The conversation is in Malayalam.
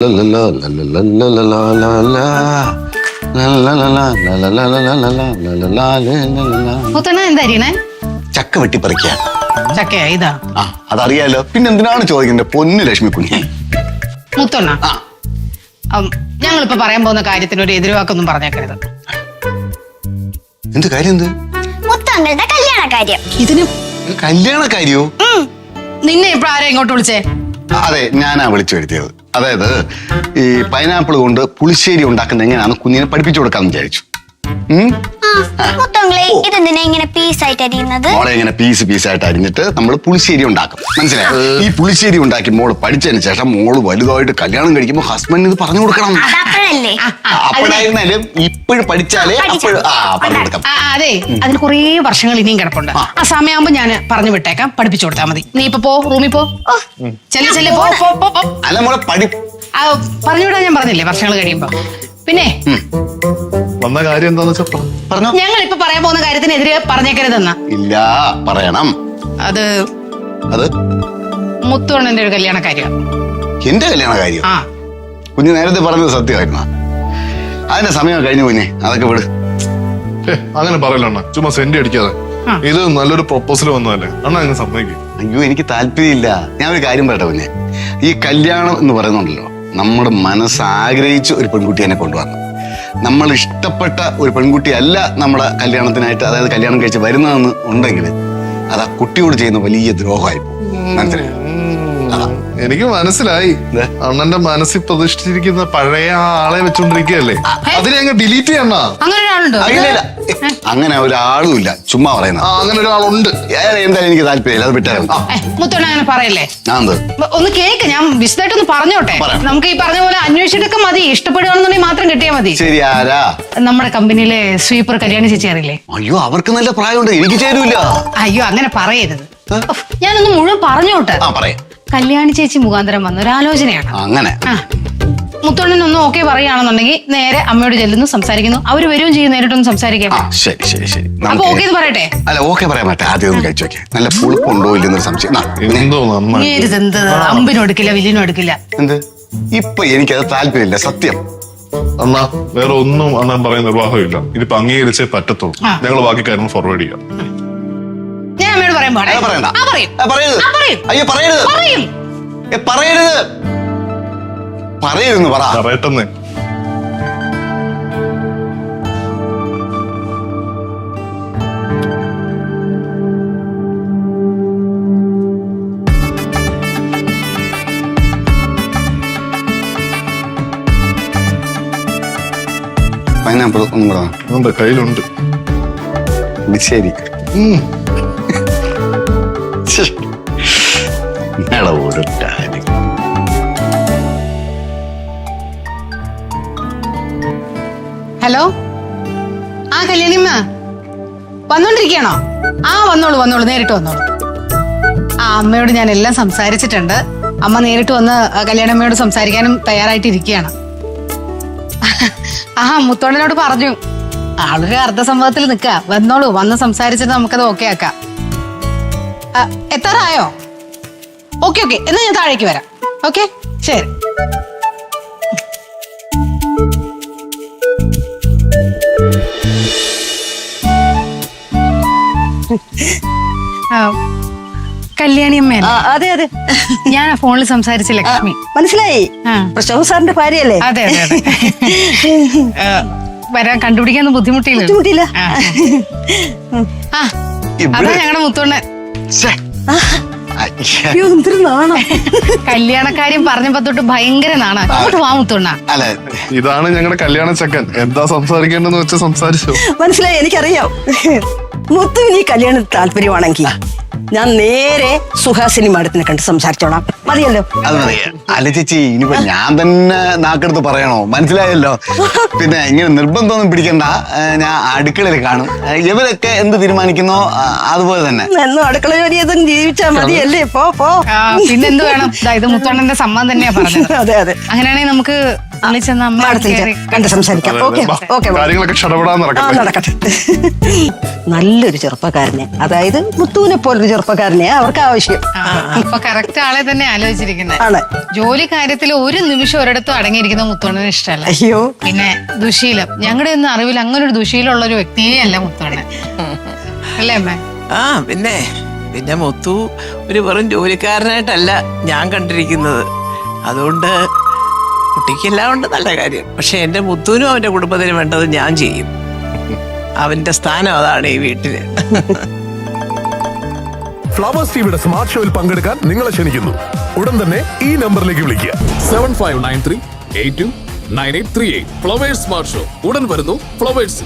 എന്താ ചക്ക വെട്ടിപ്പറിക്കുക. ചക്കയാ ഇതാ? ആ അതറിയാലോ, പിന്നെ എന്തിനാണ് ചോദിക്കുന്നത്? പൊന്നു ലക്ഷ്മി കുഞ്ഞെ. മുത്തൊണ്ണ, ഞങ്ങളിപ്പോ പറയാൻ പോകുന്ന കാര്യത്തിന് ഒരു എതിർവാക്കൊന്നും പറഞ്ഞേക്കരുത്. എന്ത് കാര്യം? എന്ത് മുത്തങ്ങളുടെ കല്യാണ കാര്യം? ഇതിന് കല്യാണ കാര്യോ? നിന്നെ ഇപ്പൊ ആരാ ഇങ്ങോട്ട് വിളിച്ചേ? അതെ, ഞാനാ വിളിച്ചു വരുത്തിയത്. അതായത് ഈ പൈനാപ്പിൾ കൊണ്ട് പുളിശ്ശേരി ഉണ്ടാക്കുന്ന എങ്ങനെയാണെന്ന് കുഞ്ഞിനെ പഠിപ്പിച്ചു കൊടുക്കാന്ന് വിചാരിച്ചു. മുത്തങ്ങളെ ഇതെന്തിനാ ഇങ്ങനെ പീസായിട്ട് അരിയുന്നത്? മോളെ ഇങ്ങനെ പീസായിട്ട് അരിഞ്ഞിട്ട് നമ്മൾ പുളിശ്ശേരി ഉണ്ടാക്കും, മനസ്സിലായോ? ഈ പുളിശ്ശേരി ഉണ്ടാക്കി മോള് പഠിച്ചതിന് ശേഷം മോള് വലുതായിട്ട് കല്യാണം കഴിക്കുമ്പോ ഹസ്ബൻഡിന് ഇത് പറഞ്ഞു കൊടുക്കണം. അപ്പോഴായിരുന്നാലും ഇപ്പോഴും പഠിച്ചാലേ പറഞ്ഞു കൊടുക്കാം. അതെ, അതിന് കുറേ വർഷങ്ങൾ ഇനിയും കിടപ്പുണ്ട്. ആ സമയമാകുമ്പോ ഞാൻ പറഞ്ഞു വിട്ടേക്കാം, പഠിപ്പിച്ചു കൊടുത്താൽ മതി. നീ ഇപ്പൊ പോ, റൂമിൽ പോ. ചെല്ലു പോ. അല്ല മോളെ പറഞ്ഞുവിടാൻ ഞാൻ പറഞ്ഞില്ലേ, വർഷങ്ങൾ കഴിയുമ്പോ. പിന്നെ വന്ന കാര്യം എന്താന്ന് പറഞ്ഞോ. ഞങ്ങൾ ഇപ്പൊ പറയാൻ പോകുന്ന കാര്യത്തിനെതിരെ പറഞ്ഞേക്കരുതെന്നാ. ഇല്ല, പറയണം. അത് മുത്തുവണ്ണന്റെ ഒരു കല്യാണ കാര്യം. എന്റെ കല്യാണ കാര്യം? കുഞ്ഞ് നേരത്തെ പറഞ്ഞത് സത്യമായിരുന്നു. അതിന്റെ സമയം കഴിഞ്ഞു കുഞ്ഞെ, അതൊക്കെ വിട്. അങ്ങനെ പറയലണ്ണ, ചുമ്മാ സെന്റ് അടിക്കാതെ. ഇത് നല്ലൊരു പ്രൊപ്പോസൽ വന്നതല്ലേ അണ്ണ, അങ്ങനെ സമ്മതിക്കും. അയ്യോ, എനിക്ക് താല്പര്യമില്ല. ഞാൻ ഒരു കാര്യം പറയട്ടെ കുഞ്ഞെ, ഈ കല്യാണം എന്ന് പറയുന്നുണ്ടല്ലോ, നമ്മുടെ മനസ്സ് ആഗ്രഹിച്ച് ഒരു പെൺകുട്ടി എന്നെ കൊണ്ടുവരണം. നമ്മൾ ഇഷ്ടപ്പെട്ട ഒരു പെൺകുട്ടി അല്ല നമ്മുടെ കല്യാണത്തിനായിട്ട്, അതായത് കല്യാണം കഴിച്ച് വരുന്നതെന്ന് ഉണ്ടെങ്കിൽ അത് ആ കുട്ടിയോട് ചെയ്യുന്ന വലിയ ദ്രോഹമായി പോകും. മനസ്സിലായി? എനിക്ക് മനസ്സിലായി. അണ്ണന്റെ മനസ്സിൽ പ്രതിഷ്ഠിച്ചിരിക്കുന്ന പഴയ ആളെ വെച്ചോണ്ടിരിക്കുകയല്ലേ, അതിനെ അങ്ങ് ഡിലീറ്റ് ചെയ്യണ. അങ്ങനെ ഒരാളും ഇല്ല, ചുമ്മാ പറയുന്ന. അങ്ങനെ ഒരാളുണ്ട്. എന്തായാലും എനിക്ക് താല്പര്യമില്ല, അത് വിട്ടാലും. മുത്തോണ്ണ അങ്ങനെ പറയല്ലേ. ഒന്ന് കേക്ക്, ഞാൻ വിശദമായിട്ടൊന്ന് പറഞ്ഞോട്ടെ. നമുക്ക് ഈ പറഞ്ഞ പോലെ അന്വേഷിച്ചിട്ടൊക്കെ മതി, ഇഷ്ടപ്പെടുകയാണെന്നുണ്ടെങ്കിൽ മാത്രം കിട്ടിയാൽ മതി. ശരി. ആരാ? നമ്മുടെ കമ്പനിയിലെ സ്വീപ്പർ കല്യാണി ചേച്ചി അറിയില്ലേ? അയ്യോ, അവർക്ക് നല്ല പ്രായമുണ്ട്, എനിക്ക് ചേരൂല. അയ്യോ, അങ്ങനെ പറയരുത്. ഞാനൊന്ന് മുഴുവൻ പറഞ്ഞോട്ടെ. കല്യാണി ചേച്ചി മുഖാന്തരം വന്ന ഒരു ആലോചനയാണ്. അങ്ങനെ മുത്തോണ്ണനൊന്നും ഓക്കെ പറയുകയാണെന്നുണ്ടെങ്കിൽ നേരെ അമ്മയോട് ചെല്ലുന്നു, സംസാരിക്കുന്നു. അവര് വരികയും ചെയ്യും, നേരിട്ടൊന്ന് സംസാരിക്കാം. ശരി. അപ്പൊ ഓക്കെ എന്ന് പറയട്ടെ? അല്ല, ഓക്കെ പറയാൻ പറ്റേ. ആദ്യം ഒന്ന് കഴിച്ചു നോക്കേ, നല്ല പുളിപ്പുണ്ടോ ഇല്ലെന്നൊരു സംശയം. എന്ത് അമ്പിനും എടുക്കില്ല, വില്ലിനും എടുക്കില്ല. എന്ത്? ഇപ്പൊ എനിക്കത് താല്പര്യമില്ല, സത്യം. അണ്ണാ, വേറെ ഒന്നും അണ്ണൻ പറയുന്ന നിർവാഹമില്ല. ഇതിപ്പോ അംഗീകരിച്ചേ പറ്റത്തുള്ളൂ. ഞങ്ങൾ ബാക്കി കാര്യങ്ങൾ ഫോർവേഡ് ചെയ്യാം. ഞാൻ അമ്മയോട് പറയാൻ അയ്യോ, പറയരുതെന്ന് പറ. പറയട്ടെന്നേ. പൈനാപ്പിൾ ഒന്നും കൂടെ കയ്യിലുണ്ട്. ശരി. ഹലോ, കല്യാണിമ്മ വന്നോണ്ടിരിക്കണോ? വന്നോളൂ, നേരിട്ട് വന്നോളൂ. അമ്മയോട് ഞാൻ എല്ലാം സംസാരിച്ചിട്ടുണ്ട്. അമ്മ നേരിട്ട് വന്ന് കല്യാണമ്മയോട് സംസാരിക്കാനും തയ്യാറായിട്ടിരിക്കുകയാണ്. മുത്തോണ്ണനോട് പറഞ്ഞു, ആളൊരു അർദ്ധസമ്മതത്തിൽ നിൽക്ക. വന്നോളൂ, വന്ന് സംസാരിച്ചിട്ട് നമുക്കത് ഓക്കെ ആക്കാം. എത്താറായോ? ഓക്കെ. എന്നാ ഞാൻ താഴേക്ക് വരാം. ഓക്കെ, ശരി. കല്യാണിയമ്മ? അതെ. ഞാൻ ഫോണിൽ സംസാരിച്ച ലക്ഷ്മി. മനസ്സിലായി, പ്രശോഭ സാറിന്റെ ഭാര്യയല്ലേ? അതെ. വരാൻ കണ്ടുപിടിക്കാനൊന്നും ബുദ്ധിമുട്ടില്ല. അതാ ഞങ്ങളുടെ മുത്തോണ്ണൻ. കല്യാണക്കാര്യം പറഞ്ഞപ്പോ തൊട്ട് ഭയങ്കര നാണ. അങ്ങോട്ട് വാ മുത്തോണ്ണ. ഇതാണ് ഞങ്ങളുടെ കല്യാണ ചക്കൻ. എന്താ സംസാരിക്കേണ്ടെന്ന് വെച്ചാൽ സംസാരിച്ചോ. മനസ്സിലായി, എനിക്കറിയാം. മുത്തുവിന് ഈ കല്യാണത്തിന് താല്പര്യമാണെങ്കിൽ ഞാൻ നേരെ സുഹാസിനി മാഡത്തിനെ കണ്ട് സംസാരിച്ചോളാം. മതിയല്ലോ? അത് മതിയാ. അല്ല ചേച്ചി, ഇനിയിപ്പോ ഞാൻ തന്നെ നാക്കെടുത്ത് പറയണോ? മനസ്സിലായല്ലോ. പിന്നെ ഇങ്ങനെ നിർബന്ധമൊന്നും പിടിക്കണ്ട, ഞാൻ അടുക്കളയിൽ കാണും. ഇവരൊക്കെ എന്ത് തീരുമാനിക്കുന്നോ അതുപോലെ തന്നെ. എന്നും അടുക്കള ജോലി ചെയ്തും ജീവിച്ചാ മതിയല്ലേ? പോ. പിന്നെന്ത് വേണം? ഇത് മുത്തോണ്ണന്റെ സമ്മതം തന്നെയാ പറഞ്ഞത്. അതെ. അങ്ങനെയാണെങ്കിൽ നമുക്ക് വിളിച്ചെന്ന് അമ്മ മാഡത്തിന് കയറി. കണ്ട് സംസാരിക്കാം. ഓക്കെ ഓക്കെ കാര്യങ്ങളൊക്കെ ക്ഷണപ്പെടാൻ നടക്കട്ടെ. നടക്കട്ടെ. നല്ലൊരു ചെറുപ്പക്കാരനെ, അതായത് മുത്തുവിനെ പോലൊരു ചെറുപ്പക്കാരനെ അവർക്ക് ആവശ്യം. അപ്പൊ കറക്റ്റ് ആളെ തന്നെ ആലോചിച്ചിരിക്കുന്നത്. ആണ്. ജോലി കാര്യത്തിൽ ഒരു നിമിഷം ഒരിടത്തും അടങ്ങിയിരിക്കുന്ന മുത്തോണ്ണന് ഇഷ്ടമല്ല. അയ്യോ, പിന്നെ ദുശീലം, ഞങ്ങളുടെ ഒന്നും അറിവിൽ അങ്ങനെ ഒരു ദുശീലമുള്ള ഒരു വ്യക്തിയേ അല്ല മുത്തോണ്ണൻ. അല്ലേ അമ്മ? ആ പിന്നെ പിന്നെ മുത്തു ഒരു വെറും ജോലിക്കാരനായിട്ടല്ല ഞാൻ കണ്ടിരിക്കുന്നത്. അതുകൊണ്ട് കുട്ടിക്കെല്ലാം ഉണ്ട് നല്ല കാര്യം. പക്ഷെ എന്റെ മുത്തുവിനും അവന്റെ കുടുംബത്തിനും വേണ്ടത് ഞാൻ ചെയ്യും. അവന്റെ സ്ഥാനം അതാണ് ഈ വീട്ടില്. ഫ്ലവേഴ്സ് ടിവിയുടെ സ്മാർട്ട് ഷോയിൽ പങ്കെടുക്കാൻ നിങ്ങളെ ക്ഷണിക്കുന്നു. ഉടൻ തന്നെ ഈ നമ്പറിലേക്ക് വിളിക്കുക. 7593829838. ഫ്ലവേഴ്സ് സ്മാർട്ട് ഷോ ഉടൻ വരുന്നു ഫ്ലവേഴ്സ്.